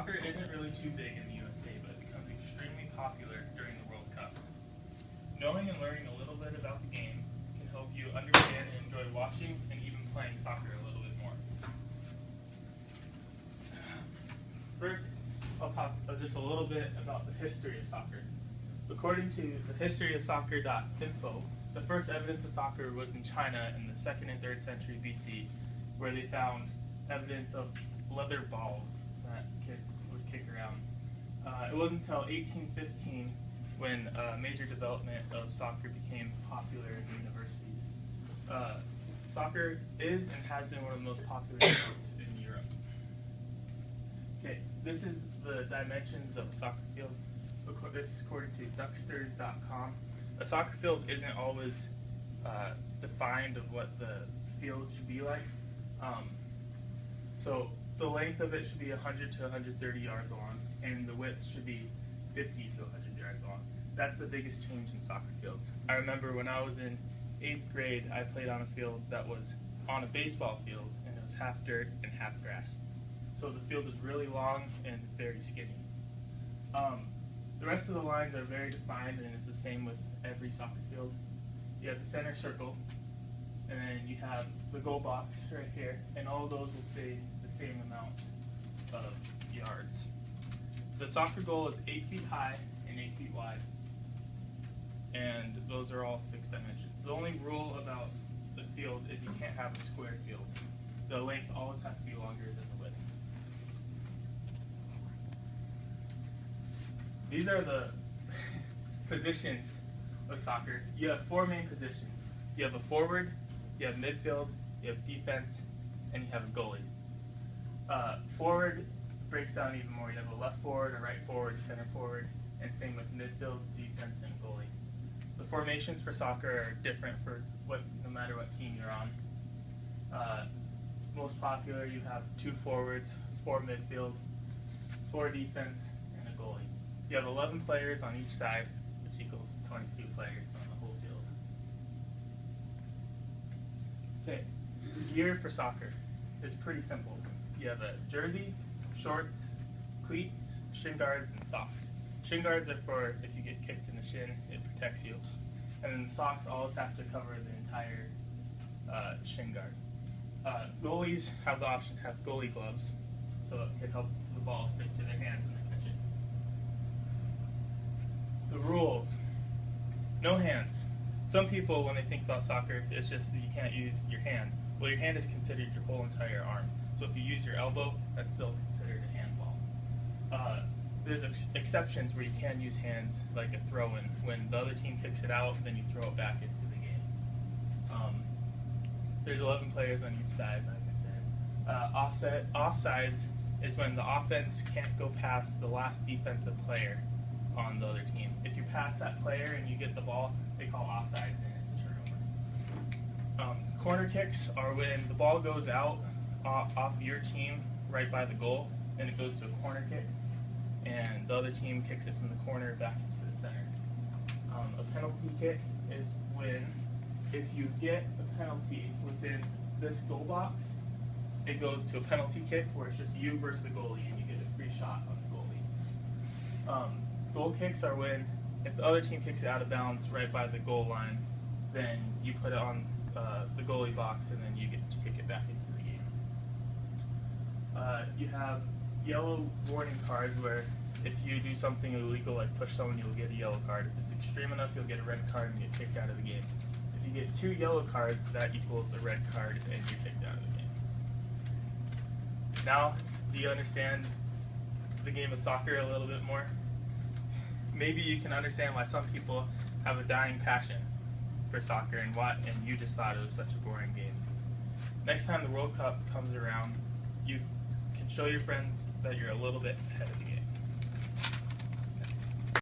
Soccer isn't really too big in the USA, but it becomes extremely popular during the World Cup. Knowing and learning a little bit about the game can help you understand and enjoy watching and even playing soccer a little bit more. First, I'll talk just a little bit about the history of soccer. According to the historyofsoccer.info, the first evidence of soccer was in China in the 2nd and 3rd century BC, where they found evidence of leather balls that kids would kick around. It wasn't until 1815 when major development of soccer became popular in universities. Soccer is and has been one of the most popular sports in Europe. Okay, this is the dimensions of a soccer field. This is according to Ducksters.com. A soccer field isn't always defined of what the field should be like. So the length of it should be 100 to 130 yards long, and the width should be 50 to 100 yards long. That's the biggest change in soccer fields. I remember when I was in 8th grade, I played on a field that was on a baseball field, and it was half dirt and half grass. So the field was really long and very skinny. The rest of the lines are very defined, and it's the same with every soccer field. You have the center circle, and then you have the goal box right here, and all of those will stay the same amount of yards. The soccer goal is 8 feet high and 8 feet wide, and those are all fixed dimensions. The only rule about the field is you can't have a square field. The length always has to be longer than the width. These are the positions of soccer. You have 4 main positions. You have a forward, you have midfield, you have defense, and you have a goalie. Forward breaks down even more. You have a left forward, a right forward, center forward, and same with midfield, defense, and goalie. The formations for soccer are different for no matter what team you're on. Most popular, you have 2 forwards, 4 midfield, 4 defense, and a goalie. You have 11 players on each side, which equals 22 players on the whole field. Okay, the gear for soccer is pretty simple. You have a jersey, shorts, cleats, shin guards, and socks. Shin guards are for if you get kicked in the shin, it protects you. And then the socks always have to cover the entire shin guard. Goalies have the option to have goalie gloves, so it can help the ball stick to their hands when they catch it. The rules. No hands. Some people, when they think about soccer, it's just that you can't use your hand. Well, your hand is considered your whole entire arm. So if you use your elbow, that's still considered a handball. There's exceptions where you can use hands, like a throw-in. When the other team kicks it out, then you throw it back into the game. There's 11 players on each side, like I said. Offsides is when the offense can't go past the last defensive player on the other team. If you pass that player and you get the ball, they call offsides and it's a turnover. Corner kicks are when the ball goes out off your team right by the goal, and it goes to a corner kick, and the other team kicks it from the corner back into the center. A penalty kick is when if you get a penalty within this goal box, it goes to a penalty kick where it's just you versus the goalie and you get a free shot on the goalie. Goal kicks are when if the other team kicks it out of bounds right by the goal line, then you put it on the goalie box and then you get to kick it back into the game. You have yellow warning cards where if you do something illegal like push someone, you'll get a yellow card. If it's extreme enough, you'll get a red card and get kicked out of the game. If you get 2 yellow cards, that equals a red card and you're kicked out of the game. Now, do you understand the game of soccer a little bit more? Maybe you can understand why some people have a dying passion for soccer and you just thought it was such a boring game. Next time the World Cup comes around, you can show your friends that you're a little bit ahead of the game.